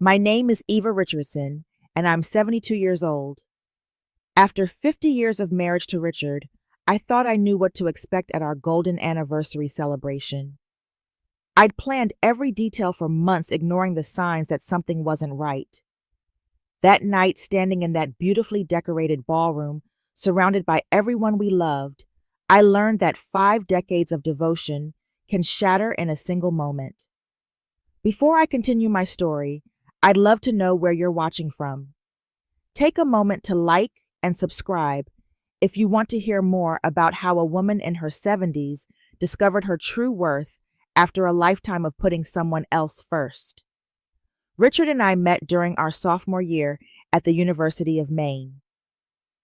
My name is Eva Richardson, and I'm 72 years old. After 50 years of marriage to Richard, I thought I knew what to expect at our golden anniversary celebration. I'd planned every detail for months, ignoring the signs that something wasn't right. That night, standing in that beautifully decorated ballroom, surrounded by everyone we loved, I learned that 5 decades of devotion can shatter in a single moment. Before I continue my story, I'd love to know where you're watching from. Take a moment to like and subscribe if you want to hear more about how a woman in her 70s discovered her true worth after a lifetime of putting someone else first. Richard and I met during our sophomore year at the University of Maine.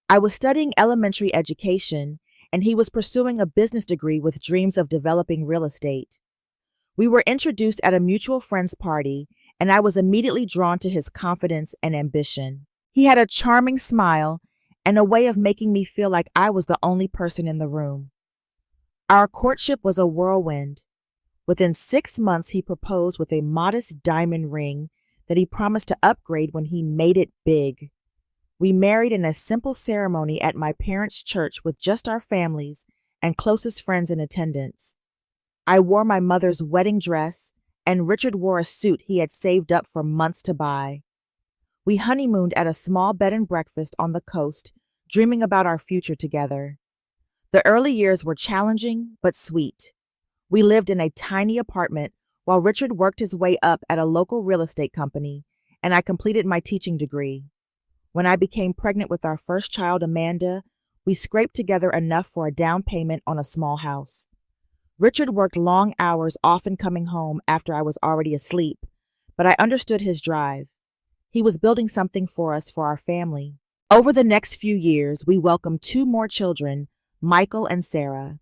I was studying elementary education, and he was pursuing a business degree with dreams of developing real estate. We were introduced at a mutual friend's party, and I was immediately drawn to his confidence and ambition. He had a charming smile and a way of making me feel like I was the only person in the room. Our courtship was a whirlwind. Within 6 months, he proposed with a modest diamond ring that he promised to upgrade when he made it big. We married in a simple ceremony at my parents' church with just our families and closest friends in attendance. I wore my mother's wedding dress, and Richard wore a suit he had saved up for months to buy. We honeymooned at a small bed and breakfast on the coast, dreaming about our future together. The early years were challenging but sweet. We lived in a tiny apartment while Richard worked his way up at a local real estate company, and I completed my teaching degree. When I became pregnant with our first child, Amanda, we scraped together enough for a down payment on a small house. Richard worked long hours, often coming home after I was already asleep, but I understood his drive. He was building something for us, for our family. Over the next few years, we welcomed 2 more children, Michael and Sarah.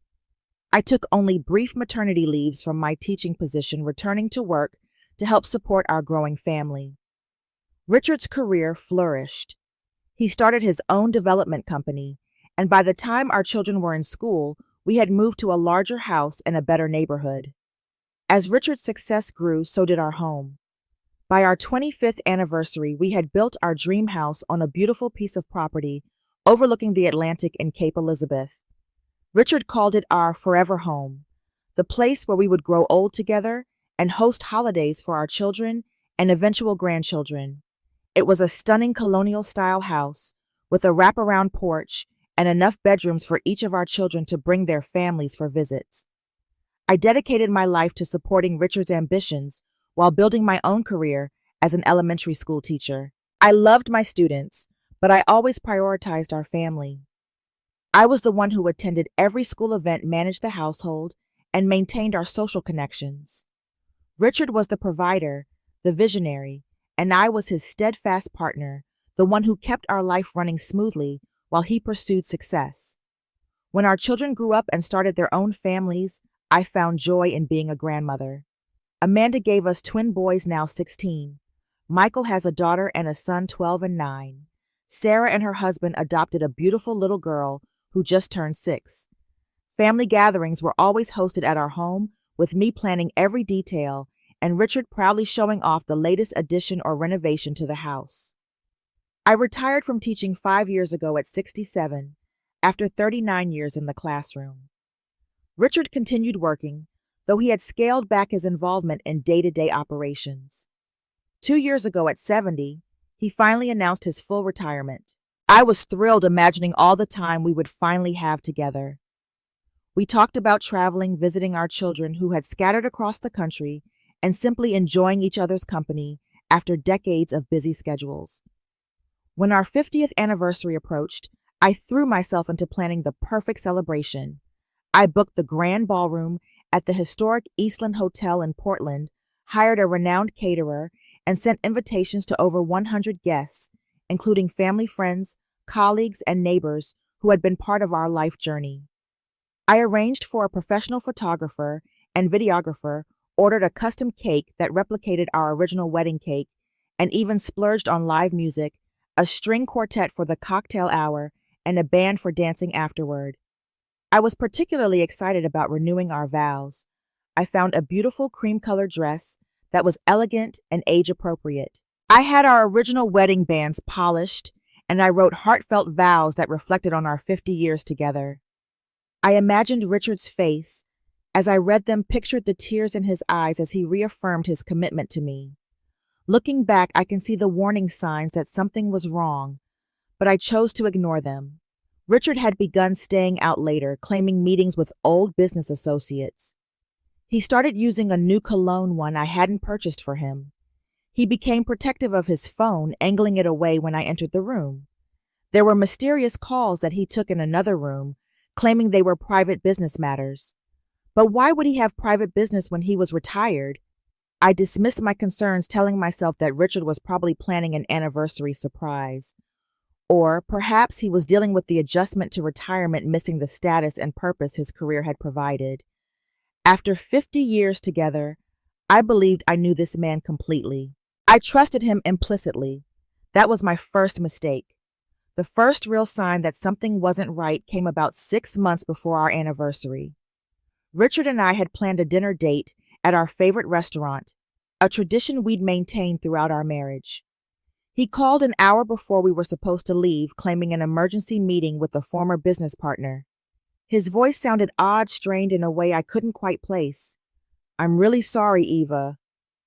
I took only brief maternity leaves from my teaching position, returning to work to help support our growing family. Richard's career flourished. He started his own development company, and by the time our children were in school, we had moved to a larger house in a better neighborhood. As Richard's success grew, so did our home. By our 25th anniversary, we had built our dream house on a beautiful piece of property overlooking the Atlantic in Cape Elizabeth. Richard called it our forever home, the place where we would grow old together and host holidays for our children and eventual grandchildren. It was a stunning colonial-style house with a wraparound porch and enough bedrooms for each of our children to bring their families for visits. I dedicated my life to supporting Richard's ambitions while building my own career as an elementary school teacher. I loved my students, but I always prioritized our family. I was the one who attended every school event, managed the household, and maintained our social connections. Richard was the provider, the visionary, and I was his steadfast partner, the one who kept our life running smoothly while he pursued success. When our children grew up and started their own families, I found joy in being a grandmother. Amanda gave us twin boys, now 16. Michael has a daughter and a son, 12 and 9. Sarah and her husband adopted a beautiful little girl who just turned 6. Family gatherings were always hosted at our home, with me planning every detail and Richard proudly showing off the latest addition or renovation to the house. I retired from teaching 5 years ago at 67, after 39 years in the classroom. Richard continued working, though he had scaled back his involvement in day-to-day operations. 2 years ago at 70, he finally announced his full retirement. I was thrilled, imagining all the time we would finally have together. We talked about traveling, visiting our children who had scattered across the country, and simply enjoying each other's company after decades of busy schedules. When our 50th anniversary approached, I threw myself into planning the perfect celebration. I booked the grand ballroom at the historic Eastland Hotel in Portland, hired a renowned caterer, and sent invitations to over 100 guests, including family, friends, colleagues, and neighbors who had been part of our life journey. I arranged for a professional photographer and videographer, ordered a custom cake that replicated our original wedding cake, and even splurged on live music, a string quartet for the cocktail hour, and a band for dancing afterward. I was particularly excited about renewing our vows. I found a beautiful cream-colored dress that was elegant and age-appropriate. I had our original wedding bands polished, and I wrote heartfelt vows that reflected on our 50 years together. I imagined Richard's face. As I read them, pictured the tears in his eyes as he reaffirmed his commitment to me. Looking back, I can see the warning signs that something was wrong, but I chose to ignore them. Richard had begun staying out later, claiming meetings with old business associates. He started using a new cologne one I hadn't purchased for him. He became protective of his phone, angling it away when I entered the room. There were mysterious calls that he took in another room, claiming they were private business matters. But why would he have private business when he was retired? I dismissed my concerns, telling myself that Richard was probably planning an anniversary surprise. Or perhaps he was dealing with the adjustment to retirement, missing the status and purpose his career had provided. After 50 years together, I believed I knew this man completely. I trusted him implicitly. That was my first mistake. The first real sign that something wasn't right came about 6 months before our anniversary. Richard and I had planned a dinner date at our favorite restaurant, a tradition we'd maintained throughout our marriage. He called an hour before we were supposed to leave, claiming an emergency meeting with a former business partner. His voice sounded odd, strained in a way I couldn't quite place. "I'm really sorry, Eva,"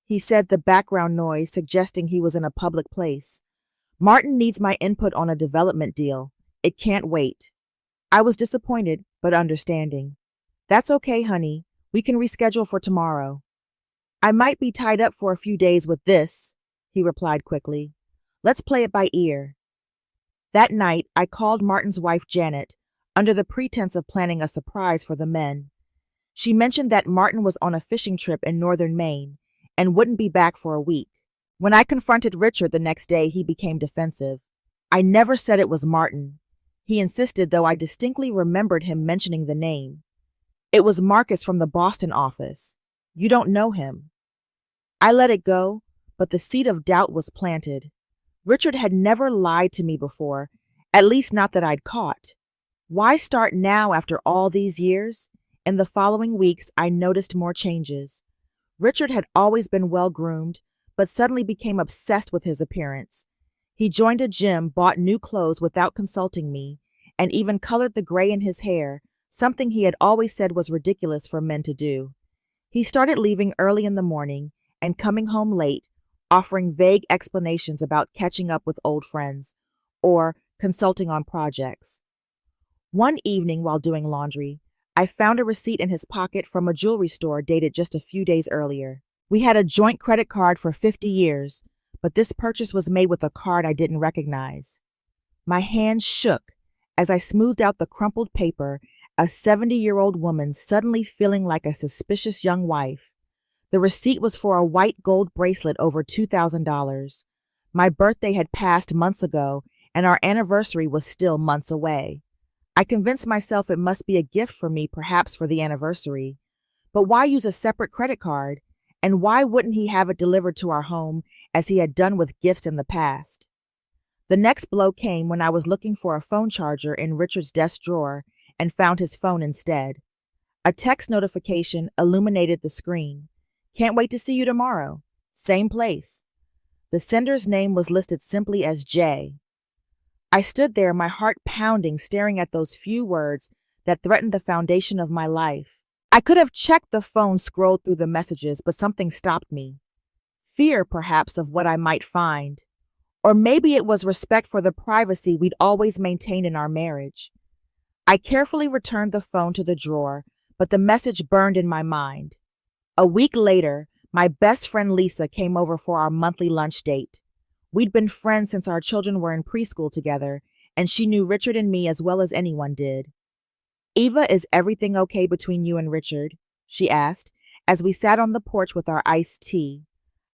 he said, the background noise suggesting he was in a public place. "Martin needs my input on a development deal. It can't wait." I was disappointed, but understanding. "That's okay, honey. We can reschedule for tomorrow." "I might be tied up for a few days with this," he replied quickly. "Let's play it by ear." That night, I called Martin's wife, Janet, under the pretense of planning a surprise for the men. She mentioned that Martin was on a fishing trip in northern Maine and wouldn't be back for a week. When I confronted Richard the next day, he became defensive. "I never said it was Martin," he insisted, though I distinctly remembered him mentioning the name. "It was Marcus from the Boston office. You don't know him." I let it go, but the seed of doubt was planted. Richard had never lied to me before, at least not that I'd caught. Why start now after all these years? In the following weeks, I noticed more changes. Richard had always been well-groomed, but suddenly became obsessed with his appearance. He joined a gym, bought new clothes without consulting me, and even colored the gray in his hair, something he had always said was ridiculous for men to do. He started leaving early in the morning and coming home late, offering vague explanations about catching up with old friends or consulting on projects. One evening while doing laundry, I found a receipt in his pocket from a jewelry store dated just a few days earlier. We had a joint credit card for 50 years, but this purchase was made with a card I didn't recognize. My hands shook as I smoothed out the crumpled paper, a 70-year-old woman suddenly feeling like a suspicious young wife. The receipt was for a white gold bracelet over $2,000. My birthday had passed months ago, and our anniversary was still months away. I convinced myself it must be a gift for me, perhaps for the anniversary. But why use a separate credit card? And why wouldn't he have it delivered to our home as he had done with gifts in the past? The next blow came when I was looking for a phone charger in Richard's desk drawer and found his phone instead. A text notification illuminated the screen. "Can't wait to see you tomorrow. Same place." The sender's name was listed simply as J. I stood there, my heart pounding, staring at those few words that threatened the foundation of my life. I could have checked the phone, scrolled through the messages, but something stopped me. Fear, perhaps, of what I might find. Or maybe it was respect for the privacy we'd always maintained in our marriage. I carefully returned the phone to the drawer, but the message burned in my mind. A week later, my best friend Lisa came over for our monthly lunch date. We'd been friends since our children were in preschool together, and she knew Richard and me as well as anyone did. "Eva, is everything okay between you and Richard?" she asked, as we sat on the porch with our iced tea.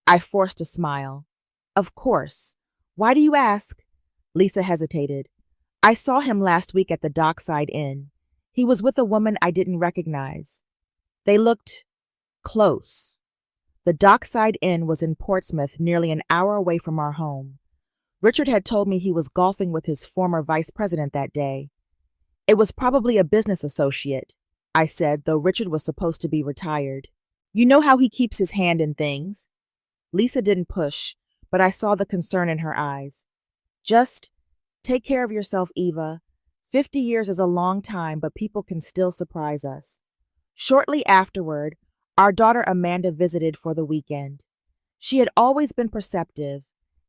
I forced a smile. "Of course. Why do you ask?" Lisa hesitated. "I saw him last week at the Dockside Inn. He was with a woman I didn't recognize. They looked close." The Dockside Inn was in Portsmouth, nearly an hour away from our home. Richard had told me he was golfing with his former vice president that day. "It was probably a business associate," I said, though Richard was supposed to be retired. "You know how he keeps his hand in things." Lisa didn't push, but I saw the concern in her eyes. Just take care of yourself, Eva. 50 years is a long time, but people can still surprise us. Shortly afterward, our daughter Amanda visited for the weekend. She had always been perceptive,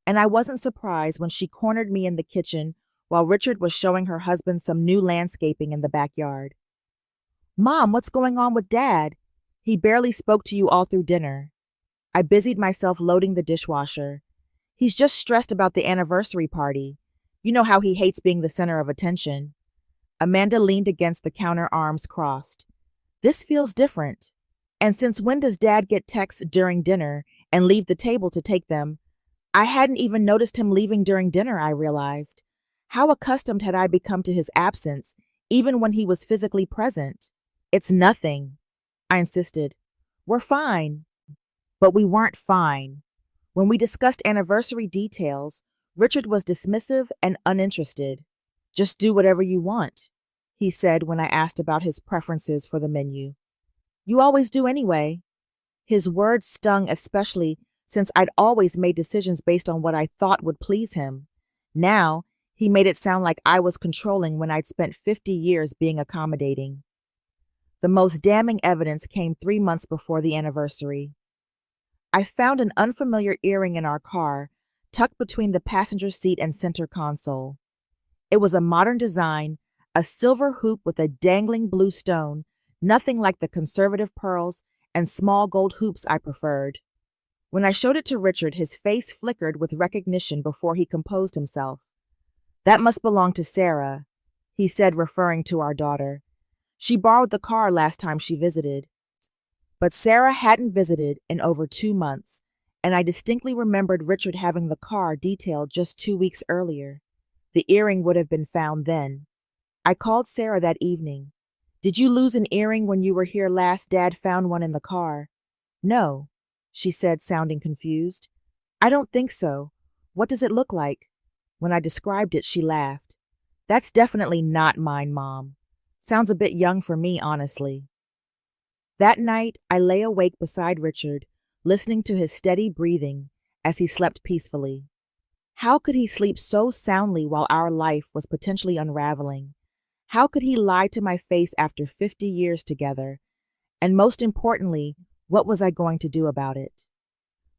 and I wasn't surprised when she cornered me in the kitchen while Richard was showing her husband some new landscaping in the backyard. Mom, what's going on with Dad? He barely spoke to you all through dinner. I busied myself loading the dishwasher. He's just stressed about the anniversary party. You know how he hates being the center of attention. Amanda leaned against the counter, arms crossed. This feels different. And since when does Dad get texts during dinner and leave the table to take them? I hadn't even noticed him leaving during dinner, I realized. How accustomed had I become to his absence, even when he was physically present? It's nothing, I insisted. We're fine. But we weren't fine. When we discussed anniversary details, Richard was dismissive and uninterested. Just do whatever you want, he said when I asked about his preferences for the menu. You always do anyway. His words stung, especially since I'd always made decisions based on what I thought would please him. Now, he made it sound like I was controlling when I'd spent 50 years being accommodating. The most damning evidence came 3 months before the anniversary. I found an unfamiliar earring in our car, tucked between the passenger seat and center console. It was a modern design, a silver hoop with a dangling blue stone, nothing like the conservative pearls and small gold hoops I preferred. When I showed it to Richard, his face flickered with recognition before he composed himself. That must belong to Sarah, he said, referring to our daughter. She borrowed the car last time she visited. But Sarah hadn't visited in over 2 months, and I distinctly remembered Richard having the car detailed just 2 weeks earlier. The earring would have been found then. I called Sarah that evening. Did you lose an earring when you were here last? Dad found one in the car. No, she said, sounding confused. I don't think so. What does it look like? When I described it, she laughed. That's definitely not mine, Mom. Sounds a bit young for me, honestly. That night, I lay awake beside Richard, listening to his steady breathing as he slept peacefully. How could he sleep so soundly while our life was potentially unraveling? How could he lie to my face after 50 years together? And most importantly, what was I going to do about it?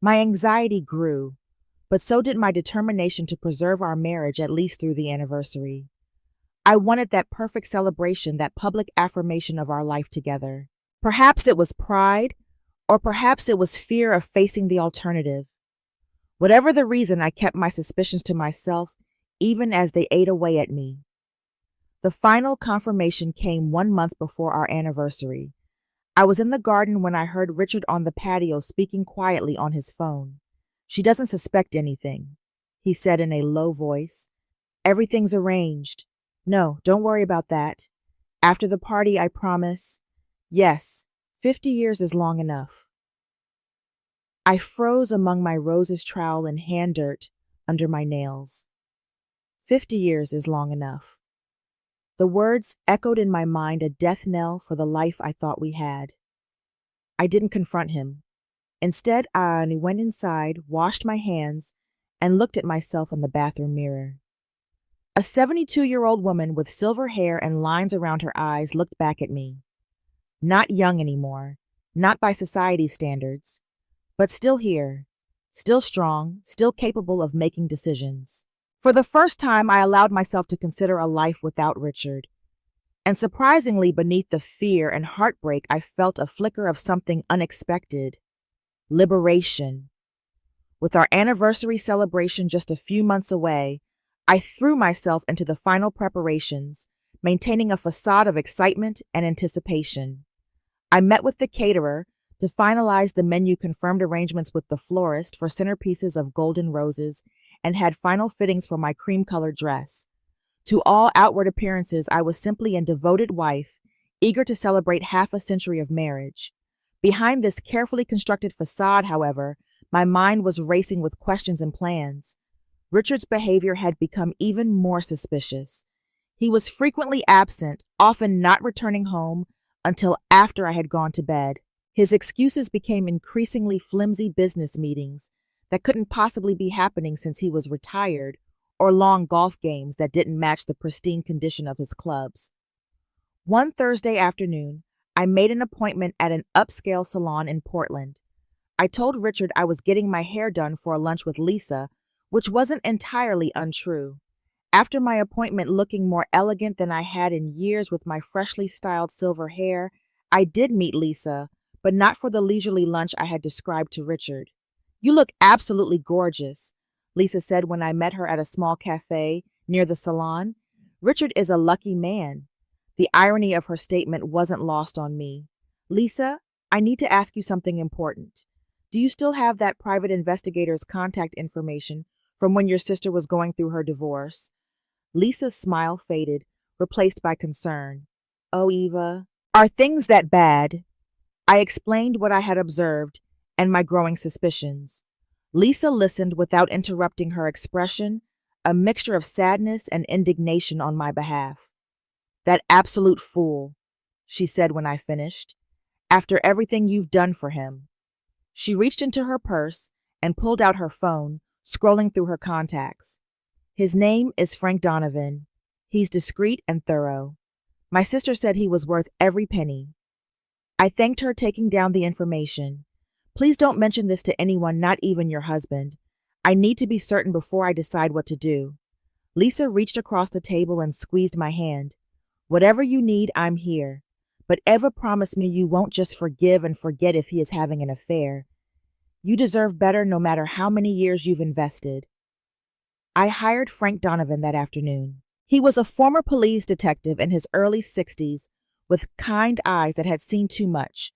My anxiety grew, but so did my determination to preserve our marriage at least through the anniversary. I wanted that perfect celebration, that public affirmation of our life together. Perhaps it was pride, or perhaps it was fear of facing the alternative. Whatever the reason, I kept my suspicions to myself, even as they ate away at me. The final confirmation came 1 month before our anniversary. I was in the garden when I heard Richard on the patio speaking quietly on his phone. She doesn't suspect anything, he said in a low voice. Everything's arranged. No, don't worry about that. After the party, I promise. Yes, 50 years is long enough. I froze among my roses trowel and hand dirt under my nails. 50 years is long enough. The words echoed in my mind, a death knell for the life I thought we had. I didn't confront him. Instead, I went inside, washed my hands, and looked at myself in the bathroom mirror. A 72-year-old woman with silver hair and lines around her eyes looked back at me. Not young anymore, not by society's standards, but still here, still strong, still capable of making decisions. For the first time, I allowed myself to consider a life without Richard. And surprisingly, beneath the fear and heartbreak, I felt a flicker of something unexpected. Liberation. With our anniversary celebration just a few months away, I threw myself into the final preparations, maintaining a facade of excitement and anticipation. I met with the caterer to finalize the menu, confirmed arrangements with the florist for centerpieces of golden roses, and had final fittings for my cream-colored dress. To all outward appearances, I was simply a devoted wife, eager to celebrate half a century of marriage. Behind this carefully constructed facade, however, my mind was racing with questions and plans. Richard's behavior had become even more suspicious. He was frequently absent, often not returning home until after I had gone to bed. His excuses became increasingly flimsy business meetings, that couldn't possibly be happening since he was retired, or long golf games that didn't match the pristine condition of his clubs. One Thursday afternoon, I made an appointment at an upscale salon in Portland. I told Richard I was getting my hair done for a lunch with Lisa, which wasn't entirely untrue. After my appointment looking more elegant than I had in years with my freshly styled silver hair, I did meet Lisa, but not for the leisurely lunch I had described to Richard. "You look absolutely gorgeous," Lisa said when I met her at a small cafe near the salon. Richard is a lucky man. The irony of her statement wasn't lost on me. "Lisa, I need to ask you something important. Do you still have that private investigator's contact information from when your sister was going through her divorce?" Lisa's smile faded, replaced by concern. "Oh, Eva, are things that bad?" I explained what I had observed and my growing suspicions. Lisa listened without interrupting, her expression a mixture of sadness and indignation on my behalf. "That absolute fool," she said when I finished. "After everything you've done for him." She reached into her purse and pulled out her phone, scrolling through her contacts. "His name is Frank Donovan. He's discreet and thorough. My sister said he was worth every penny." I thanked her, taking down the information. "Please don't mention this to anyone, not even your husband. I need to be certain before I decide what to do." Lisa reached across the table and squeezed my hand. "Whatever you need, I'm here. But Eva promised me you won't just forgive and forget if he is having an affair. You deserve better no matter how many years you've invested." I hired Frank Donovan that afternoon. He was a former police detective in his early 60s with kind eyes that had seen too much,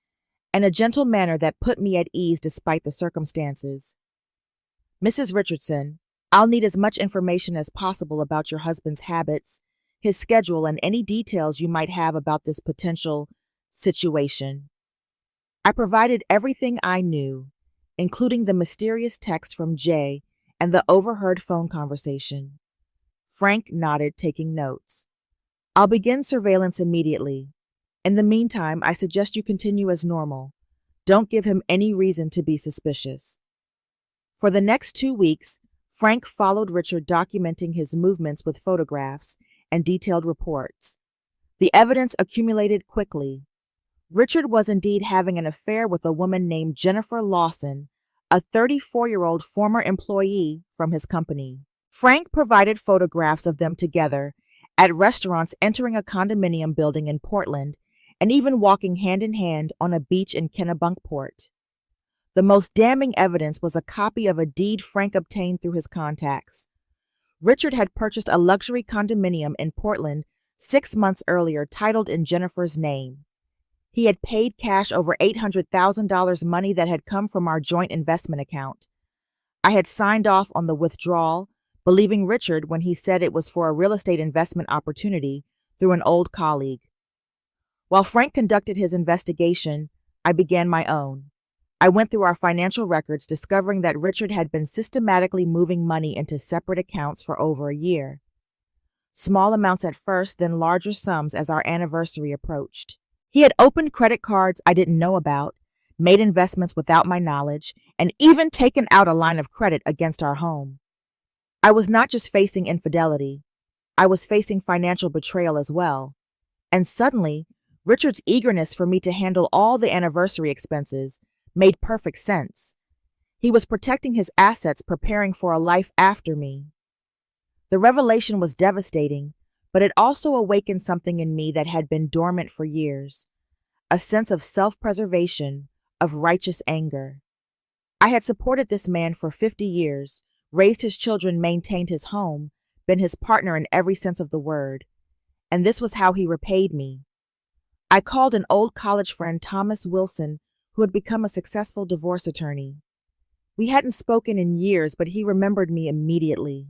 and a gentle manner that put me at ease despite the circumstances. "Mrs. Richardson, I'll need as much information as possible about your husband's habits, his schedule, and any details you might have about this potential situation." I provided everything I knew, including the mysterious text from Jay and the overheard phone conversation. Frank nodded, taking notes. "I'll begin surveillance immediately. In the meantime, I suggest you continue as normal. Don't give him any reason to be suspicious." For the next 2 weeks, Frank followed Richard, documenting his movements with photographs and detailed reports. The evidence accumulated quickly. Richard was indeed having an affair with a woman named Jennifer Lawson, a 34-year-old former employee from his company. Frank provided photographs of them together at restaurants, entering a condominium building in Portland, and even walking hand in hand on a beach in Kennebunkport. The most damning evidence was a copy of a deed Frank obtained through his contacts. Richard had purchased a luxury condominium in Portland 6 months earlier, titled in Jennifer's name. He had paid cash over $800,000, money that had come from our joint investment account. I had signed off on the withdrawal, believing Richard when he said it was for a real estate investment opportunity through an old colleague. While Frank conducted his investigation, I began my own. I went through our financial records, discovering that Richard had been systematically moving money into separate accounts for over a year. Small amounts at first, then larger sums as our anniversary approached. He had opened credit cards I didn't know about, made investments without my knowledge, and even taken out a line of credit against our home. I was not just facing infidelity, I was facing financial betrayal as well. And suddenly, Richard's eagerness for me to handle all the anniversary expenses made perfect sense. He was protecting his assets, preparing for a life after me. The revelation was devastating, but it also awakened something in me that had been dormant for years, a sense of self-preservation, of righteous anger. I had supported this man for 50 years, raised his children, maintained his home, been his partner in every sense of the word, and this was how he repaid me. I called an old college friend, Thomas Wilson, who had become a successful divorce attorney. We hadn't spoken in years, but he remembered me immediately.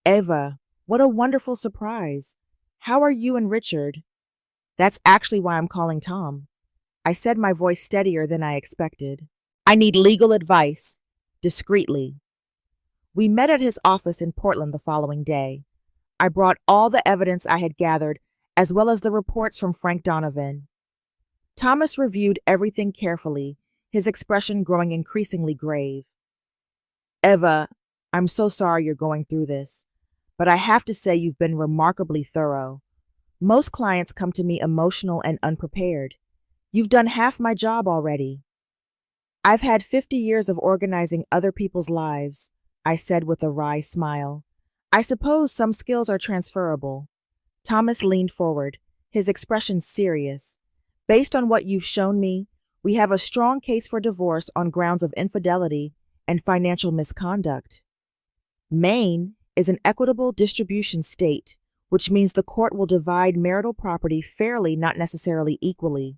"Eva, what a wonderful surprise. How are you and Richard?" "That's actually why I'm calling Tom," I said, my voice steadier than I expected. "I need legal advice, discreetly." We met at his office in Portland the following day. I brought all the evidence I had gathered, as well as the reports from Frank Donovan. Thomas reviewed everything carefully, his expression growing increasingly grave. Eva, I'm so sorry you're going through this, but I have to say you've been remarkably thorough. Most clients come to me emotional and unprepared. You've done half my job already. I've had 50 years of organizing other people's lives, I said with a wry smile. I suppose some skills are transferable. Thomas leaned forward, his expression serious. Based on what you've shown me, we have a strong case for divorce on grounds of infidelity and financial misconduct. Maine is an equitable distribution state, which means the court will divide marital property fairly, not necessarily equally.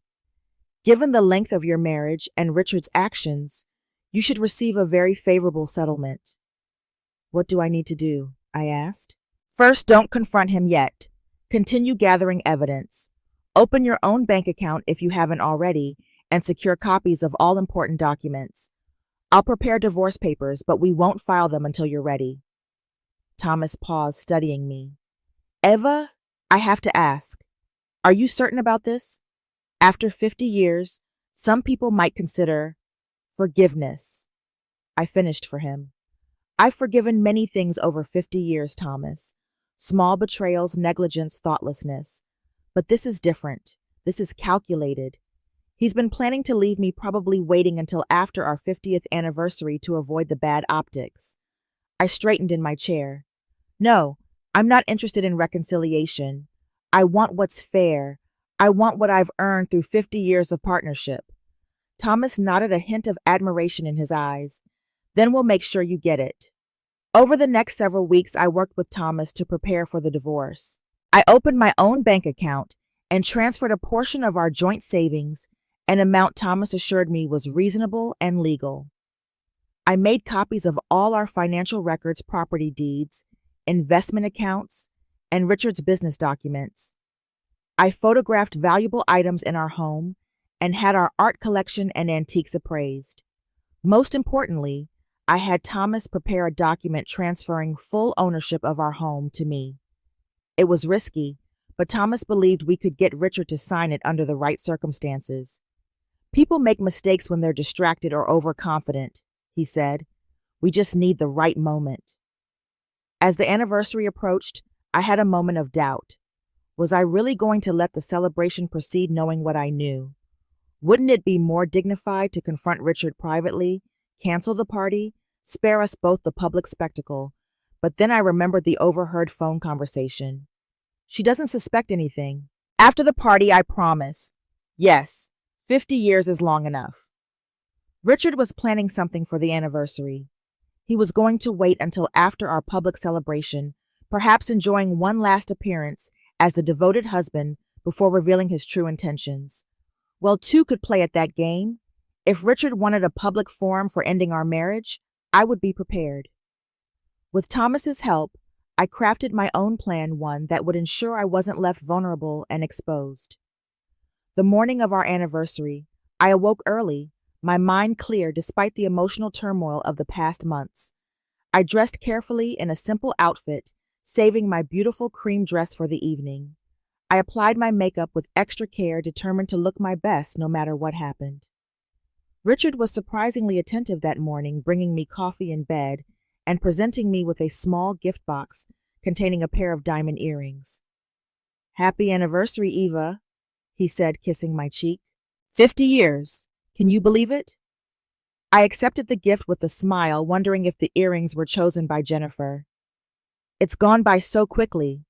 Given the length of your marriage and Richard's actions, you should receive a very favorable settlement. What do I need to do? I asked. First, don't confront him yet. Continue gathering evidence. Open your own bank account if you haven't already, and secure copies of all important documents. I'll prepare divorce papers, but we won't file them until you're ready. Thomas paused, studying me. Eva, I have to ask, are you certain about this? After 50 years, some people might consider forgiveness. I finished for him. I've forgiven many things over 50 years, Thomas. Small betrayals, negligence, thoughtlessness. But this is different. This is calculated. He's been planning to leave me, probably waiting until after our 50th anniversary to avoid the bad optics. I straightened in my chair. No, I'm not interested in reconciliation. I want what's fair. I want what I've earned through 50 years of partnership. Thomas nodded, a hint of admiration in his eyes. Then we'll make sure you get it. Over the next several weeks, I worked with Thomas to prepare for the divorce. I opened my own bank account and transferred a portion of our joint savings, an amount Thomas assured me was reasonable and legal. I made copies of all our financial records, property deeds, investment accounts, and Richard's business documents. I photographed valuable items in our home and had our art collection and antiques appraised. Most importantly, I had Thomas prepare a document transferring full ownership of our home to me. It was risky, but Thomas believed we could get Richard to sign it under the right circumstances. People make mistakes when they're distracted or overconfident, he said. We just need the right moment. As the anniversary approached, I had a moment of doubt. Was I really going to let the celebration proceed knowing what I knew? Wouldn't it be more dignified to confront Richard privately, cancel the party, spare us both the public spectacle? But then I remembered the overheard phone conversation. She doesn't suspect anything. After the party, I promise. Yes, 50 years is long enough. Richard was planning something for the anniversary. He was going to wait until after our public celebration, perhaps enjoying one last appearance as the devoted husband before revealing his true intentions. Well, two could play at that game. If Richard wanted a public forum for ending our marriage, I would be prepared. With Thomas's help, I crafted my own plan, one that would ensure I wasn't left vulnerable and exposed. The morning of our anniversary, I awoke early, my mind clear despite the emotional turmoil of the past months. I dressed carefully in a simple outfit, saving my beautiful cream dress for the evening. I applied my makeup with extra care, determined to look my best no matter what happened. Richard was surprisingly attentive that morning, bringing me coffee in bed and presenting me with a small gift box containing a pair of diamond earrings. Happy anniversary, Eva, he said, kissing my cheek. 50 years. Can you believe it? I accepted the gift with a smile, wondering if the earrings were chosen by Jennifer. It's gone by so quickly,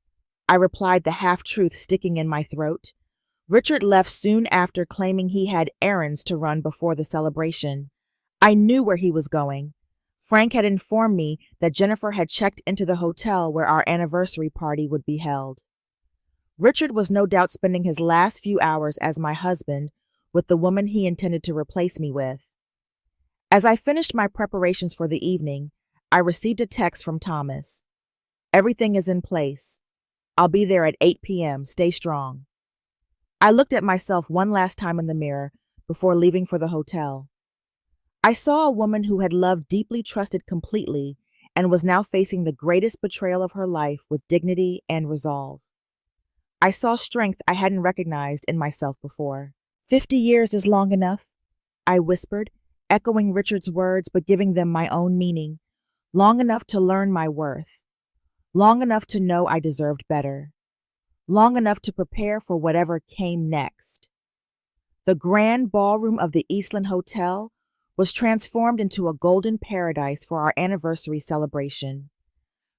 I replied, the half-truth sticking in my throat. Richard left soon after, claiming he had errands to run before the celebration. I knew where he was going. Frank had informed me that Jennifer had checked into the hotel where our anniversary party would be held. Richard was no doubt spending his last few hours as my husband with the woman he intended to replace me with. As I finished my preparations for the evening, I received a text from Thomas. Everything is in place. I'll be there at 8 p.m. Stay strong. I looked at myself one last time in the mirror before leaving for the hotel. I saw a woman who had loved deeply, trusted completely, and was now facing the greatest betrayal of her life with dignity and resolve. I saw strength I hadn't recognized in myself before. 50 years is long enough, I whispered, echoing Richard's words but giving them my own meaning. long enough to learn my worth, long enough to know I deserved better, long enough to prepare for whatever came next. The grand ballroom of the Eastland Hotel was transformed into a golden paradise for our anniversary celebration.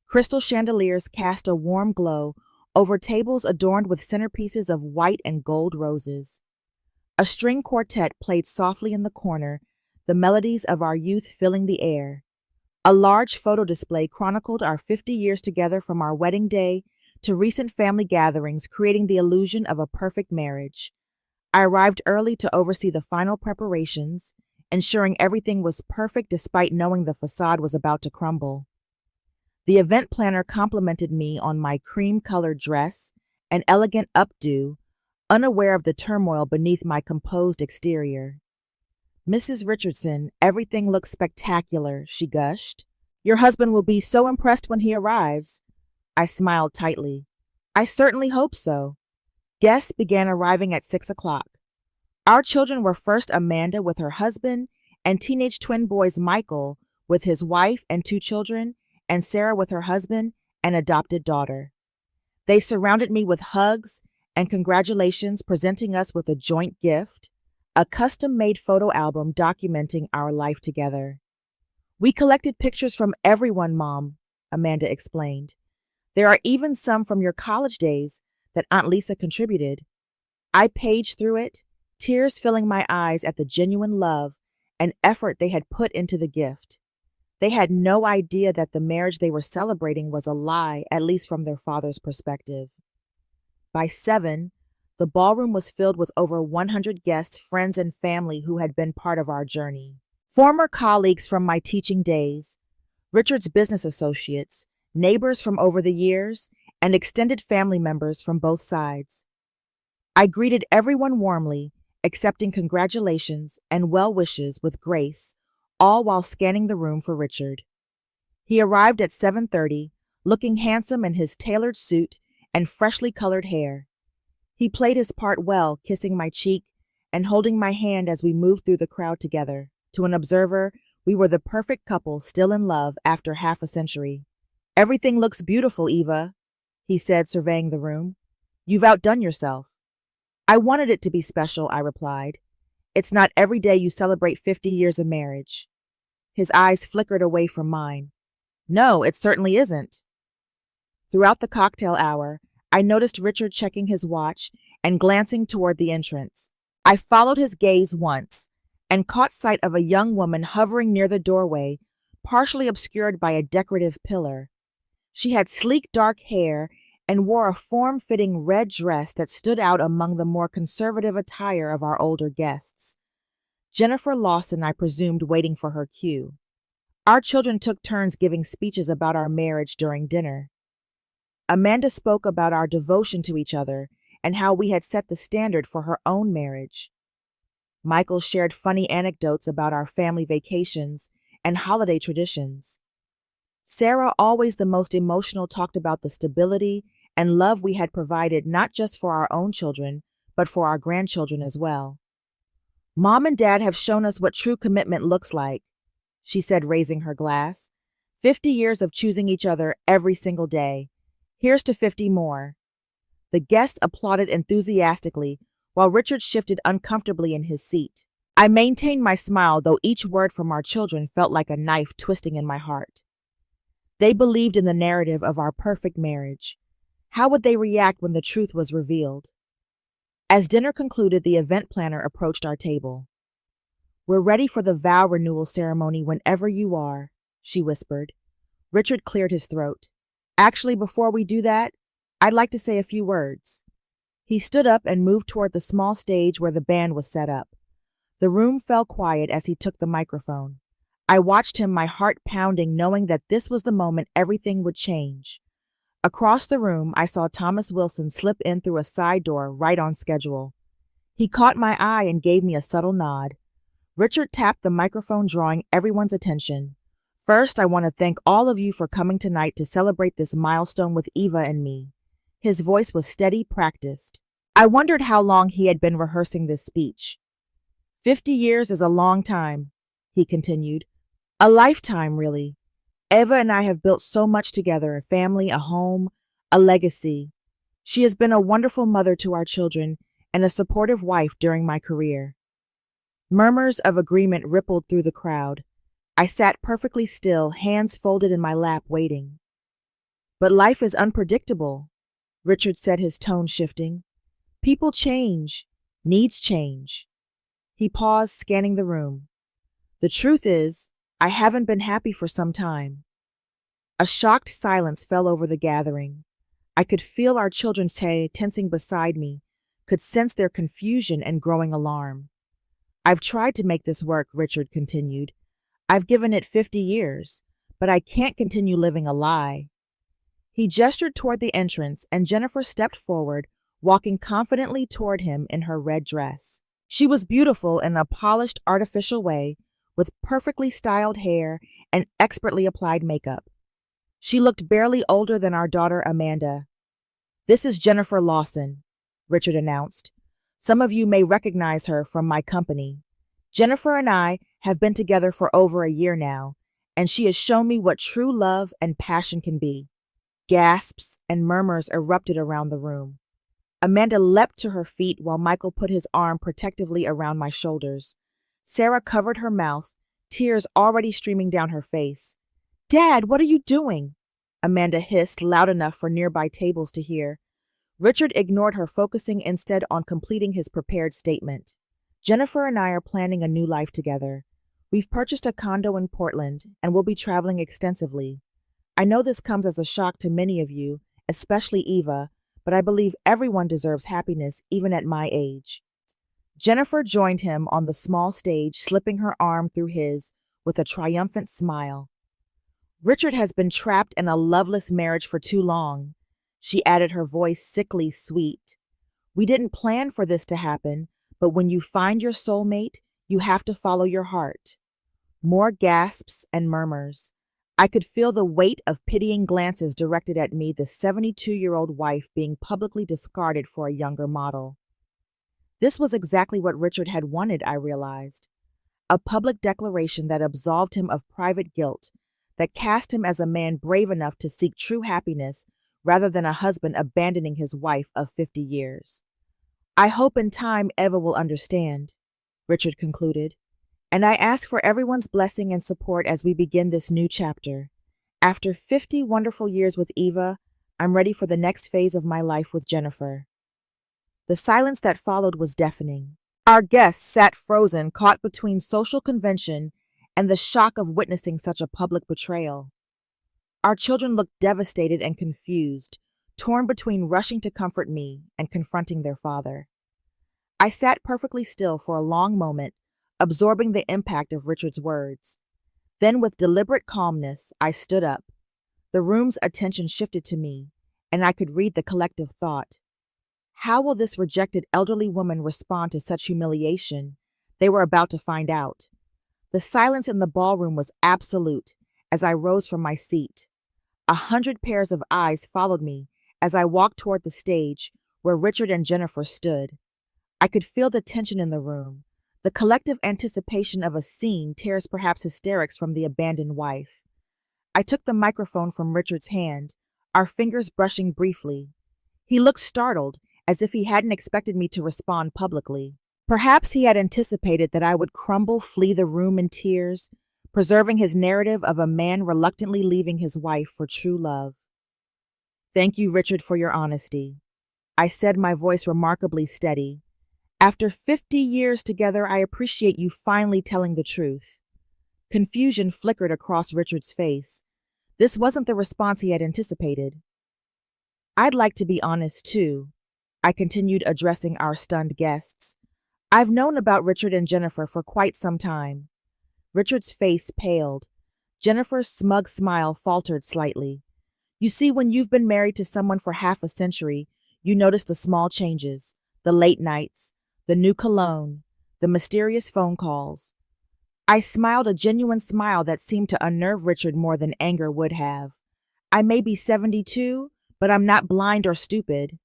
Crystal chandeliers cast a warm glow over tables adorned with centerpieces of white and gold roses. A string quartet played softly in the corner, the melodies of our youth filling the air. A large photo display chronicled our 50 years together from our wedding day to recent family gatherings, creating the illusion of a perfect marriage. I arrived early to oversee the final preparations, ensuring everything was perfect despite knowing the facade was about to crumble. The event planner complimented me on my cream-colored dress and elegant updo, unaware of the turmoil beneath my composed exterior. "Mrs. Richardson, everything looks spectacular," she gushed. "Your husband will be so impressed when he arrives." I smiled tightly. "I certainly hope so." Guests began arriving at 6 o'clock. Our children were first Amanda with her husband and teenage twin boys Michael with his wife and 2 children, and Sarah with her husband and adopted daughter. They surrounded me with hugs and congratulations, presenting us with a joint gift, a custom-made photo album documenting our life together. "We collected pictures from everyone, Mom," Amanda explained. "There are even some from your college days that Aunt Lisa contributed." I paged through it, tears filling my eyes at the genuine love and effort they had put into the gift. They had no idea that the marriage they were celebrating was a lie, at least from their father's perspective. By 7, the ballroom was filled with over 100 guests, friends, and family who had been part of our journey. Former colleagues from my teaching days, Richard's business associates, neighbors from over the years, and extended family members from both sides. I greeted everyone warmly, accepting congratulations and well wishes with grace, all while scanning the room for Richard. He arrived at 7:30, looking handsome in his tailored suit and freshly colored hair. He played his part well, kissing my cheek and holding my hand as we moved through the crowd together. To an observer, we were the perfect couple still in love after half a century. "Everything looks beautiful, Eva," he said, surveying the room. "You've outdone yourself." "I wanted it to be special," I replied. "It's not every day you celebrate 50 years of marriage." His eyes flickered away from mine. "No, it certainly isn't." Throughout the cocktail hour, I noticed Richard checking his watch and glancing toward the entrance. I followed his gaze once and caught sight of a young woman hovering near the doorway, partially obscured by a decorative pillar. She had sleek dark hair and wore a form-fitting red dress that stood out among the more conservative attire of our older guests. Jennifer Lawson, I presumed, waiting for her cue. Our children took turns giving speeches about our marriage during dinner. Amanda spoke about our devotion to each other and how we had set the standard for her own marriage. Michael shared funny anecdotes about our family vacations and holiday traditions. Sarah, always the most emotional, talked about the stability and love we had provided not just for our own children, but for our grandchildren as well. "Mom and Dad have shown us what true commitment looks like," she said, raising her glass. 50 years of choosing each other every single day. Here's to 50 more." The guests applauded enthusiastically, while Richard shifted uncomfortably in his seat. I maintained my smile, though each word from our children felt like a knife twisting in my heart. They believed in the narrative of our perfect marriage. How would they react when the truth was revealed? As dinner concluded, the event planner approached our table. "We're ready for the vow renewal ceremony whenever you are," she whispered. Richard cleared his throat. "Actually, before we do that, I'd like to say a few words." He stood up and moved toward the small stage where the band was set up. The room fell quiet as he took the microphone. I watched him, my heart pounding, knowing that this was the moment everything would change. Across the room, I saw Thomas Wilson slip in through a side door right on schedule. He caught my eye and gave me a subtle nod. Richard tapped the microphone, drawing everyone's attention. "First, I want to thank all of you for coming tonight to celebrate this milestone with Eva and me." His voice was steady, practiced. I wondered how long he had been rehearsing this speech. 50 years is a long time," he continued. "A lifetime, really. Eva and I have built so much together, a family, a home, a legacy. She has been a wonderful mother to our children and a supportive wife during my career. Murmurs of agreement rippled through the crowd. I sat perfectly still, hands folded in my lap, waiting. But life is unpredictable, Richard said, his tone shifting. People change. Needs change. He paused, scanning the room. The truth is, I haven't been happy for some time. A shocked silence fell over the gathering. I could feel our children tensing beside me, could sense their confusion and growing alarm. I've tried to make this work, Richard continued. I've given it 50 years, but I can't continue living a lie. He gestured toward the entrance, and Jennifer stepped forward, walking confidently toward him in her red dress. She was beautiful in a polished, artificial way, with perfectly styled hair and expertly applied makeup. She looked barely older than our daughter Amanda. This is Jennifer Lawson, Richard announced. Some of you may recognize her from my company. Jennifer and I have been together for over a year now, and she has shown me what true love and passion can be. Gasps and murmurs erupted around the room. Amanda leapt to her feet while Michael put his arm protectively around my shoulders. Sarah covered her mouth, tears already streaming down her face. Dad, what are you doing? Amanda hissed, loud enough for nearby tables to hear. Richard ignored her, focusing instead on completing his prepared statement. Jennifer and I are planning a new life together. We've purchased a condo in Portland and will be traveling extensively. I know this comes as a shock to many of you, especially Eva, but I believe everyone deserves happiness even at my age. Jennifer joined him on the small stage, slipping her arm through his with a triumphant smile. Richard has been trapped in a loveless marriage for too long, she added, her voice sickly sweet. We didn't plan for this to happen, but when you find your soulmate, you have to follow your heart. More gasps and murmurs. I could feel the weight of pitying glances directed at me, the 72-year-old wife being publicly discarded for a younger model. This was exactly what Richard had wanted, I realized. A public declaration that absolved him of private guilt, that cast him as a man brave enough to seek true happiness rather than a husband abandoning his wife of 50 years. I hope in time Eva will understand, Richard concluded, and I ask for everyone's blessing and support as we begin this new chapter. After 50 wonderful years with Eva, I'm ready for the next phase of my life with Jennifer. The silence that followed was deafening. Our guests sat frozen, caught between social convention and the shock of witnessing such a public betrayal. Our children looked devastated and confused, torn between rushing to comfort me and confronting their father. I sat perfectly still for a long moment, absorbing the impact of Richard's words. Then, with deliberate calmness, I stood up. The room's attention shifted to me, and I could read the collective thought. How will this rejected elderly woman respond to such humiliation? They were about to find out. The silence in the ballroom was absolute as I rose from my seat. 100 pairs of eyes followed me as I walked toward the stage where Richard and Jennifer stood. I could feel the tension in the room, the collective anticipation of a scene, tears, perhaps hysterics from the abandoned wife. I took the microphone from Richard's hand, our fingers brushing briefly. He looked startled, as if he hadn't expected me to respond publicly. Perhaps he had anticipated that I would crumble, flee the room in tears, preserving his narrative of a man reluctantly leaving his wife for true love. Thank you, Richard, for your honesty, I said, my voice remarkably steady. After 50 years together, I appreciate you finally telling the truth. Confusion flickered across Richard's face. This wasn't the response he had anticipated. I'd like to be honest, too, I continued, addressing our stunned guests. I've known about Richard and Jennifer for quite some time. Richard's face paled. Jennifer's smug smile faltered slightly. You see, when you've been married to someone for half a century, you notice the small changes, the late nights, the new cologne, the mysterious phone calls. I smiled, a genuine smile that seemed to unnerve Richard more than anger would have. I may be 72, but I'm not blind or stupid.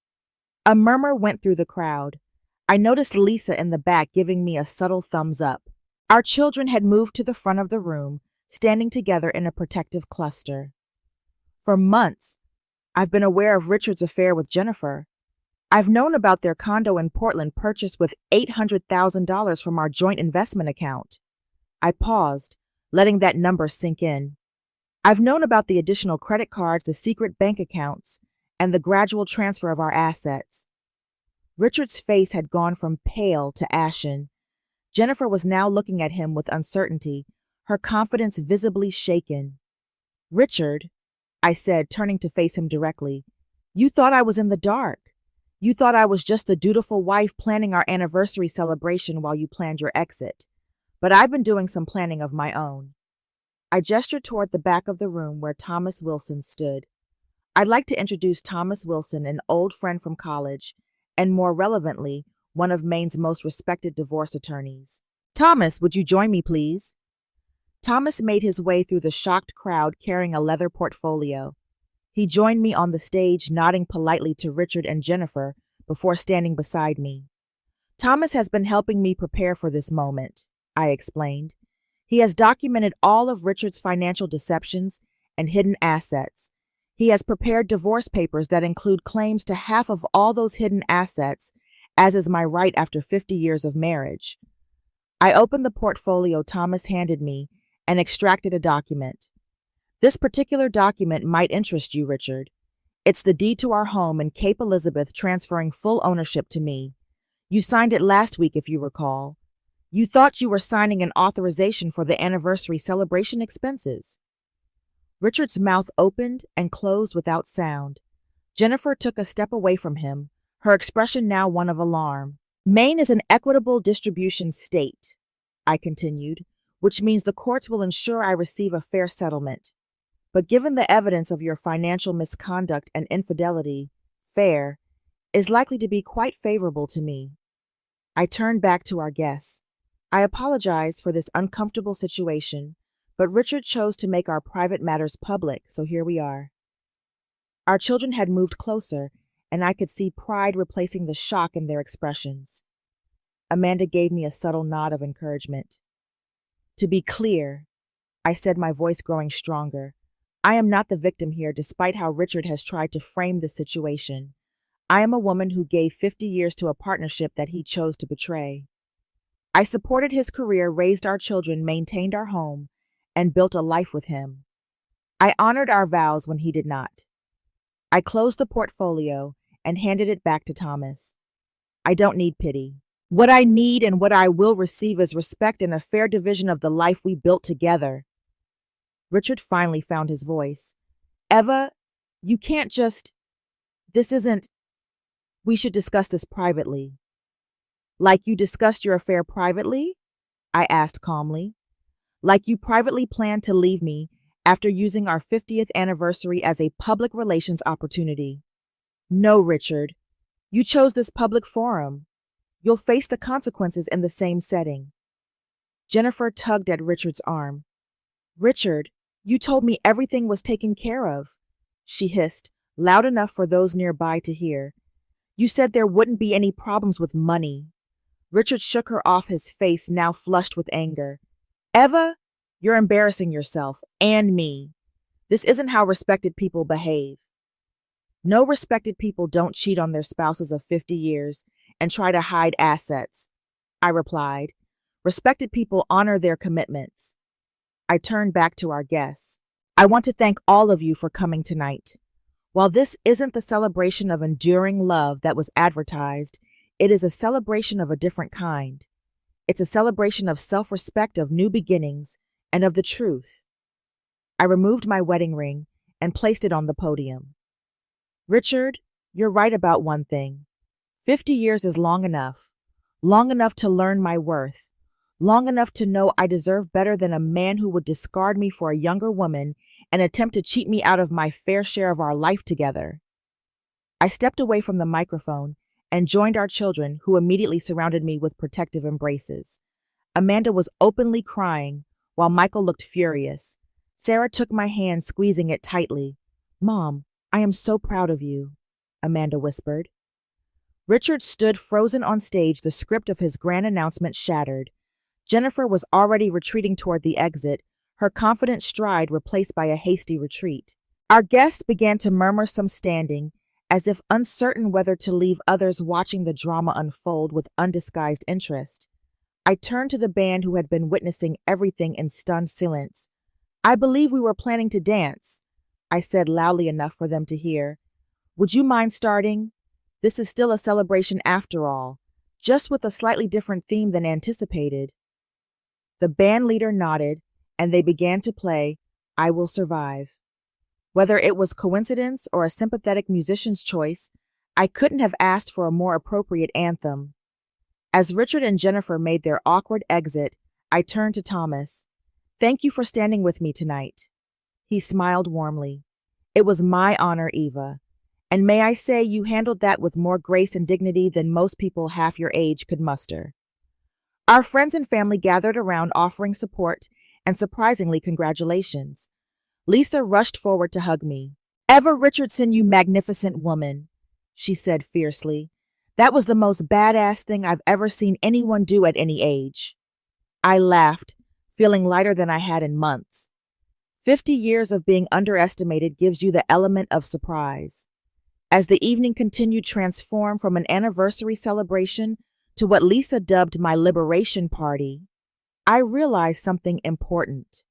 A murmur went through the crowd. I noticed Lisa in the back giving me a subtle thumbs up. Our children had moved to the front of the room, standing together in a protective cluster. For months, I've been aware of Richard's affair with Jennifer. I've known about their condo in Portland purchased with $800,000 from our joint investment account. I paused, letting that number sink in. I've known about the additional credit cards, the secret bank accounts, and the gradual transfer of our assets. Richard's face had gone from pale to ashen. Jennifer was now looking at him with uncertainty, her confidence visibly shaken. "Richard," I said, turning to face him directly, "you thought I was in the dark. You thought I was just the dutiful wife planning our anniversary celebration while you planned your exit. But I've been doing some planning of my own." I gestured toward the back of the room where Thomas Wilson stood. "I'd like to introduce Thomas Wilson, an old friend from college, and more relevantly, one of Maine's most respected divorce attorneys. Thomas, would you join me, please?" Thomas made his way through the shocked crowd carrying a leather portfolio. He joined me on the stage, nodding politely to Richard and Jennifer before standing beside me. "Thomas has been helping me prepare for this moment," I explained. "He has documented all of Richard's financial deceptions and hidden assets. He has prepared divorce papers that include claims to half of all those hidden assets, as is my right after 50 years of marriage." I opened the portfolio Thomas handed me and extracted a document. "This particular document might interest you, Richard. It's the deed to our home in Cape Elizabeth transferring full ownership to me. You signed it last week, if you recall. You thought you were signing an authorization for the anniversary celebration expenses." Richard's mouth opened and closed without sound. Jennifer took a step away from him, her expression now one of alarm. "Maine is an equitable distribution state," I continued, "which means the courts will ensure I receive a fair settlement. But given the evidence of your financial misconduct and infidelity, fair is likely to be quite favorable to me." I turned back to our guests. "I apologize for this uncomfortable situation, but Richard chose to make our private matters public, so here we are." Our children had moved closer, and I could see pride replacing the shock in their expressions. Amanda gave me a subtle nod of encouragement. "To be clear," I said, my voice growing stronger, "I am not the victim here, despite how Richard has tried to frame the situation. I am a woman who gave 50 years to a partnership that he chose to betray. I supported his career, raised our children, maintained our home, and built a life with him. I honored our vows when he did not." I closed the portfolio and handed it back to Thomas. "I don't need pity. What I need and what I will receive is respect and a fair division of the life we built together." Richard finally found his voice. "Eva, you can't just... This isn't... We should discuss this privately." "Like you discussed your affair privately?" I asked calmly. "Like you privately planned to leave me after using our 50th anniversary as a public relations opportunity?" "No, Richard. You chose this public forum. You'll face the consequences in the same setting." Jennifer tugged at Richard's arm. "Richard, you told me everything was taken care of," she hissed, loud enough for those nearby to hear. "You said there wouldn't be any problems with money." Richard shook her off, his face now flushed with anger. "Eva, you're embarrassing yourself and me. This isn't how respected people behave." "No, respected people don't cheat on their spouses of 50 years and try to hide assets," I replied. "Respected people honor their commitments." I turned back to our guests. "I want to thank all of you for coming tonight. While this isn't the celebration of enduring love that was advertised, it is a celebration of a different kind. It's a celebration of self-respect, of new beginnings, and of the truth." I removed my wedding ring and placed it on the podium. "Richard, you're right about one thing. 50 years is long enough to learn my worth, long enough to know I deserve better than a man who would discard me for a younger woman and attempt to cheat me out of my fair share of our life together." I stepped away from the microphone and joined our children, who immediately surrounded me with protective embraces. Amanda was openly crying, while Michael looked furious. Sarah took my hand, squeezing it tightly. "Mom, I am so proud of you," Amanda whispered. Richard stood frozen on stage, the script of his grand announcement shattered. Jennifer was already retreating toward the exit, her confident stride replaced by a hasty retreat. Our guests began to murmur some standing, as if uncertain whether to leave others watching the drama unfold with undisguised interest. I turned to the band who had been witnessing everything in stunned silence. "I believe we were planning to dance," I said loudly enough for them to hear. "Would you mind starting? This is still a celebration after all, just with a slightly different theme than anticipated." The band leader nodded, and they began to play "I Will Survive." Whether it was coincidence or a sympathetic musician's choice, I couldn't have asked for a more appropriate anthem. As Richard and Jennifer made their awkward exit, I turned to Thomas. "Thank you for standing with me tonight." He smiled warmly. "It was my honor, Eva. And may I say you handled that with more grace and dignity than most people half your age could muster." Our friends and family gathered around offering support and surprisingly congratulations. Lisa rushed forward to hug me. "Eva Richardson, you magnificent woman," she said fiercely. "That was the most badass thing I've ever seen anyone do at any age." I laughed, feeling lighter than I had in months. 50 years of being underestimated gives you the element of surprise. As the evening continued, transformed from an anniversary celebration to what Lisa dubbed my liberation party, I realized something important.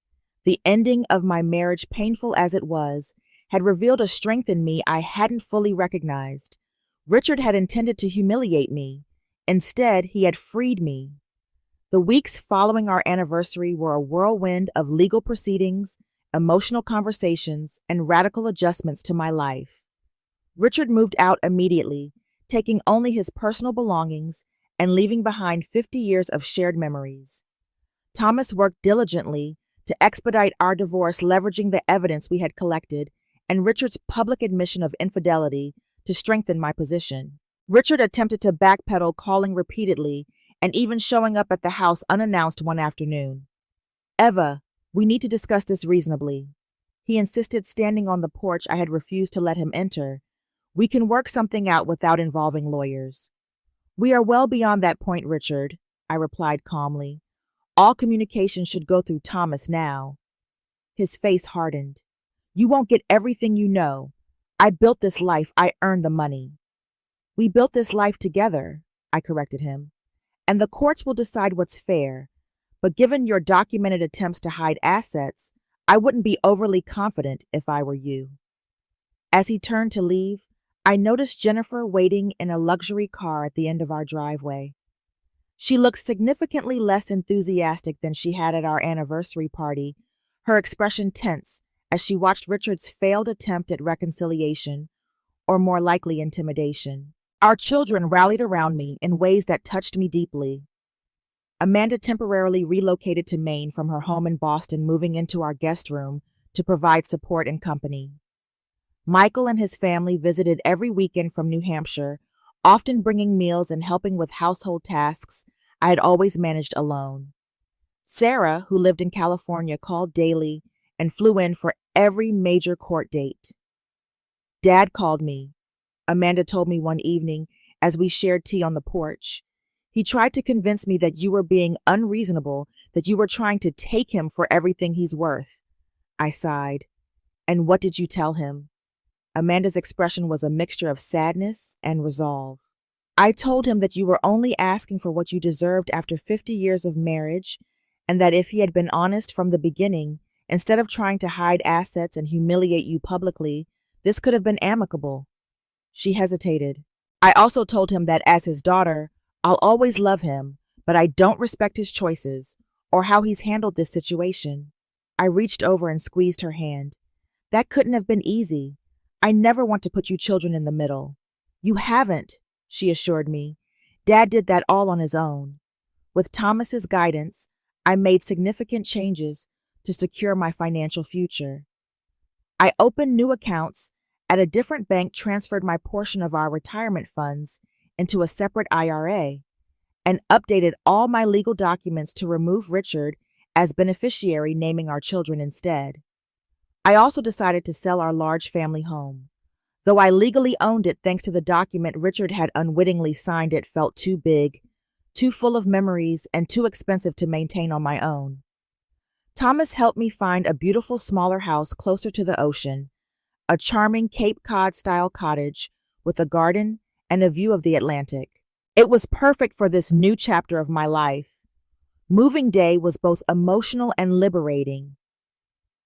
The ending of my marriage, painful as it was, had revealed a strength in me I hadn't fully recognized. Richard had intended to humiliate me. Instead, he had freed me. The weeks following our anniversary were a whirlwind of legal proceedings, emotional conversations, and radical adjustments to my life. Richard moved out immediately, taking only his personal belongings and leaving behind 50 years of shared memories. Thomas worked diligently to expedite our divorce, leveraging the evidence we had collected and Richard's public admission of infidelity to strengthen my position. Richard attempted to backpedal, calling repeatedly and even showing up at the house unannounced one afternoon. "Eva, we need to discuss this reasonably," he insisted, standing on the porch I had refused to let him enter. "We can work something out without involving lawyers." "We are well beyond that point, Richard," I replied calmly. "All communication should go through Thomas now." His face hardened. "You won't get everything you know. I built this life. I earned the money." "We built this life together," I corrected him, "and the courts will decide what's fair. But given your documented attempts to hide assets, I wouldn't be overly confident if I were you." As he turned to leave, I noticed Jennifer waiting in a luxury car at the end of our driveway. She looked significantly less enthusiastic than she had at our anniversary party, her expression tense as she watched Richard's failed attempt at reconciliation, or more likely intimidation. Our children rallied around me in ways that touched me deeply. Amanda temporarily relocated to Maine from her home in Boston, moving into our guest room to provide support and company. Michael and his family visited every weekend from New Hampshire, often bringing meals and helping with household tasks I had always managed alone. Sarah, who lived in California, called daily and flew in for every major court date. "Dad called me," Amanda told me one evening as we shared tea on the porch. "He tried to convince me that you were being unreasonable, that you were trying to take him for everything he's worth." I sighed. "And what did you tell him?" Amanda's expression was a mixture of sadness and resolve. "I told him that you were only asking for what you deserved after 50 years of marriage, and that if he had been honest from the beginning, instead of trying to hide assets and humiliate you publicly, this could have been amicable." She hesitated. "I also told him that as his daughter, I'll always love him, but I don't respect his choices or how he's handled this situation." I reached over and squeezed her hand. "That couldn't have been easy. I never want to put you children in the middle." "You haven't," she assured me. "Dad did that all on his own." With Thomas's guidance, I made significant changes to secure my financial future. I opened new accounts at a different bank, transferred my portion of our retirement funds into a separate IRA, and updated all my legal documents to remove Richard as beneficiary, naming our children instead. I also decided to sell our large family home. Though I legally owned it thanks to the document Richard had unwittingly signed, it felt too big, too full of memories, and too expensive to maintain on my own. Thomas helped me find a beautiful smaller house closer to the ocean, a charming Cape Cod-style cottage with a garden and a view of the Atlantic. It was perfect for this new chapter of my life. Moving day was both emotional and liberating.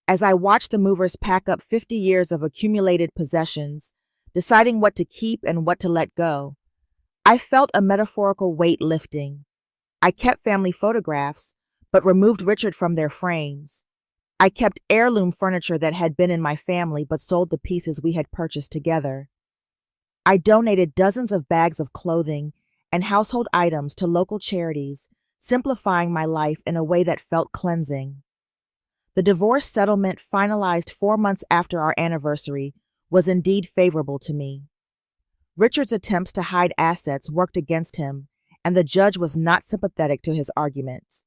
As I watched the movers pack up 50 years of accumulated possessions, deciding what to keep and what to let go, I felt a metaphorical weight lifting. I kept family photographs, but removed Richard from their frames. I kept heirloom furniture that had been in my family but sold the pieces we had purchased together. I donated dozens of bags of clothing and household items to local charities, simplifying my life in a way that felt cleansing. The divorce settlement, finalized 4 months after our anniversary, was indeed favorable to me. Richard's attempts to hide assets worked against him, and the judge was not sympathetic to his arguments.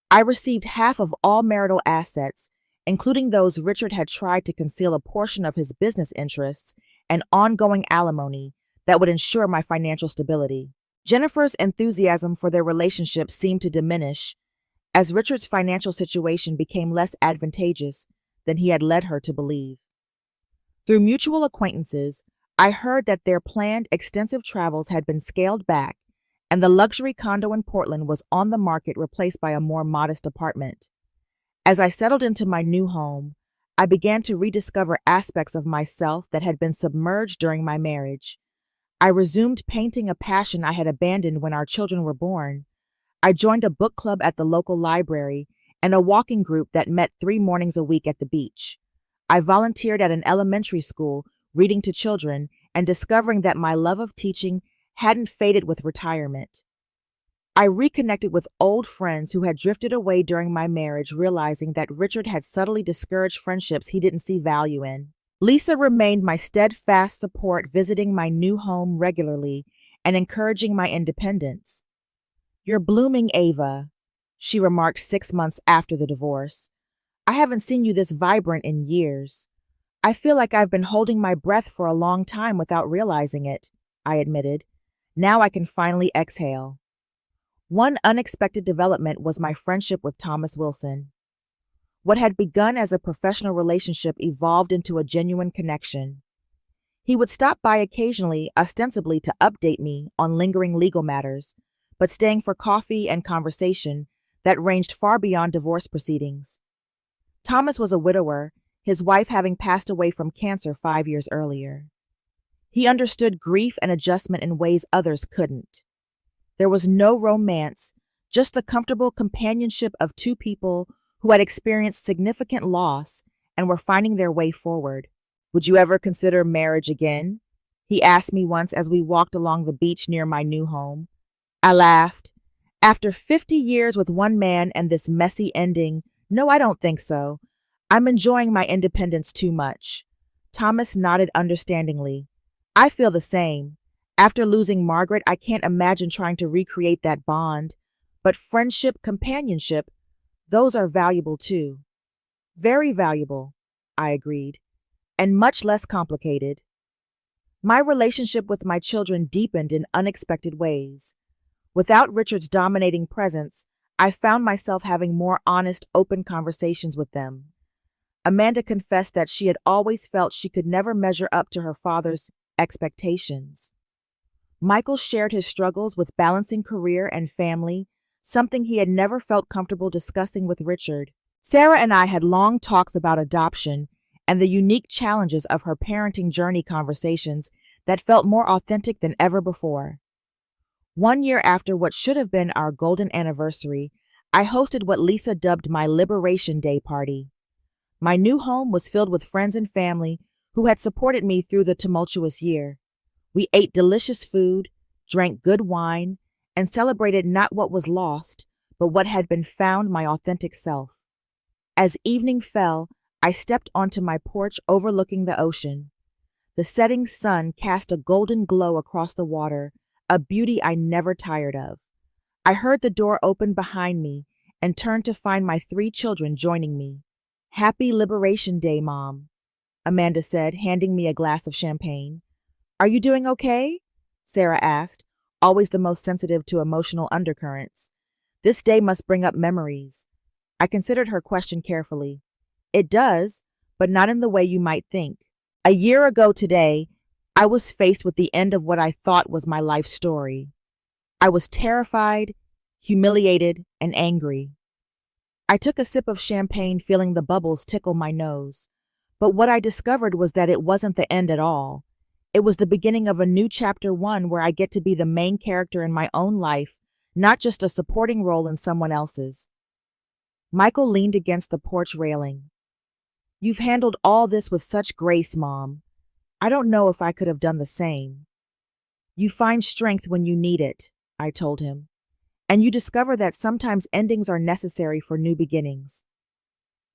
I received half of all marital assets, including those Richard had tried to conceal a portion of his business interests and ongoing alimony that would ensure my financial stability. Jennifer's enthusiasm for their relationship seemed to diminish as Richard's financial situation became less advantageous than he had led her to believe. Through mutual acquaintances, I heard that their planned extensive travels had been scaled back, and the luxury condo in Portland was on the market, replaced by a more modest apartment. As I settled into my new home, I began to rediscover aspects of myself that had been submerged during my marriage. I resumed painting, a passion I had abandoned when our children were born. I joined a book club at the local library and a walking group that met 3 mornings a week at the beach. I volunteered at an elementary school, reading to children and discovering that my love of teaching hadn't faded with retirement. I reconnected with old friends who had drifted away during my marriage, realizing that Richard had subtly discouraged friendships he didn't see value in. Lisa remained my steadfast support, visiting my new home regularly and encouraging my independence. "You're blooming, Ava," she remarked 6 months after the divorce. "I haven't seen you this vibrant in years." "I feel like I've been holding my breath for a long time without realizing it," I admitted. "Now I can finally exhale." One unexpected development was my friendship with Thomas Wilson. What had begun as a professional relationship evolved into a genuine connection. He would stop by occasionally, ostensibly to update me on lingering legal matters, but staying for coffee and conversation that ranged far beyond divorce proceedings. Thomas was a widower, his wife having passed away from cancer 5 years earlier. He understood grief and adjustment in ways others couldn't. There was no romance, just the comfortable companionship of two people who had experienced significant loss and were finding their way forward. "Would you ever consider marriage again?" he asked me once as we walked along the beach near my new home. I laughed. "After 50 years with one man and this messy ending, no, I don't think so. I'm enjoying my independence too much." Thomas nodded understandingly. "I feel the same. After losing Margaret, I can't imagine trying to recreate that bond. But friendship, companionship, those are valuable too." "Very valuable," I agreed, "and much less complicated." My relationship with my children deepened in unexpected ways. Without Richard's dominating presence, I found myself having more honest, open conversations with them. Amanda confessed that she had always felt she could never measure up to her father's expectations. Michael shared his struggles with balancing career and family, something he had never felt comfortable discussing with Richard. Sarah and I had long talks about adoption and the unique challenges of her parenting journey, conversations that felt more authentic than ever before. 1 year after what should have been our golden anniversary, I hosted what Lisa dubbed my Liberation Day party. My new home was filled with friends and family who had supported me through the tumultuous year. We ate delicious food, drank good wine, and celebrated not what was lost, but what had been found, my authentic self. As evening fell, I stepped onto my porch overlooking the ocean. The setting sun cast a golden glow across the water, a beauty I never tired of. I heard the door open behind me and turned to find my 3 children joining me. "Happy Liberation Day, Mom," Amanda said, handing me a glass of champagne. "Are you doing okay?" Sarah asked, always the most sensitive to emotional undercurrents. "This day must bring up memories." I considered her question carefully. It does, but not in the way you might think. A year ago today, I was faced with the end of what I thought was my life story. I was terrified, humiliated, and angry. I took a sip of champagne, feeling the bubbles tickle my nose. But what I discovered was that it wasn't the end at all. It was the beginning of a new chapter 1 where I get to be the main character in my own life, not just a supporting role in someone else's. Michael leaned against the porch railing. You've handled all this with such grace, Mom. I don't know if I could have done the same. You find strength when you need it, I told him. And you discover that sometimes endings are necessary for new beginnings.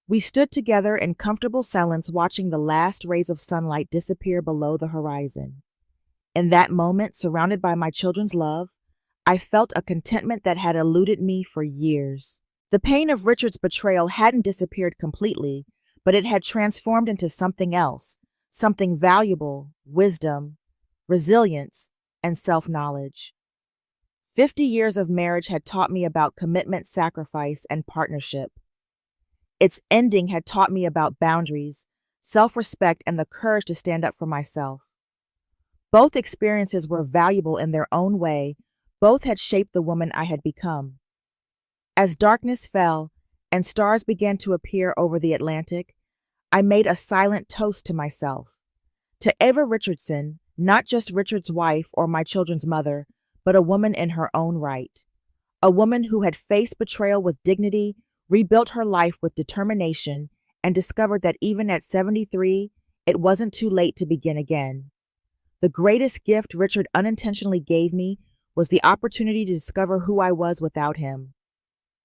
We stood together in comfortable silence, watching the last rays of sunlight disappear below the horizon. In that moment, surrounded by my children's love, I felt a contentment that had eluded me for years. The pain of Richard's betrayal hadn't disappeared completely, but it had transformed into something else, something valuable: wisdom, resilience, and self-knowledge. 50 years of marriage had taught me about commitment, sacrifice, and partnership. Its ending had taught me about boundaries, self-respect, and the courage to stand up for myself. Both experiences were valuable in their own way. Both had shaped the woman I had become. As darkness fell and stars began to appear over the Atlantic, I made a silent toast to myself. To Eva Richardson, not just Richard's wife or my children's mother, but a woman in her own right. A woman who had faced betrayal with dignity, rebuilt her life with determination, and discovered that even at 73, it wasn't too late to begin again. The greatest gift Richard unintentionally gave me was the opportunity to discover who I was without him.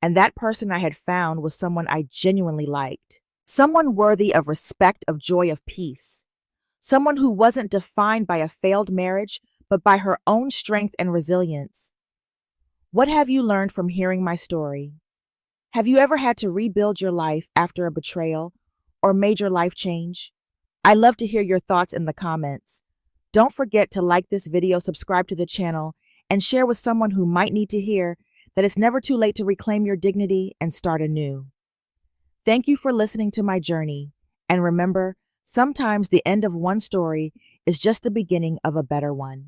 And that person I had found was someone I genuinely liked. Someone worthy of respect, of joy, of peace. Someone who wasn't defined by a failed marriage, but by her own strength and resilience. What have you learned from hearing my story? Have you ever had to rebuild your life after a betrayal or major life change? I'd love to hear your thoughts in the comments. Don't forget to like this video, subscribe to the channel, and share with someone who might need to hear that it's never too late to reclaim your dignity and start anew. Thank you for listening to my journey, and remember, sometimes the end of one story is just the beginning of a better one.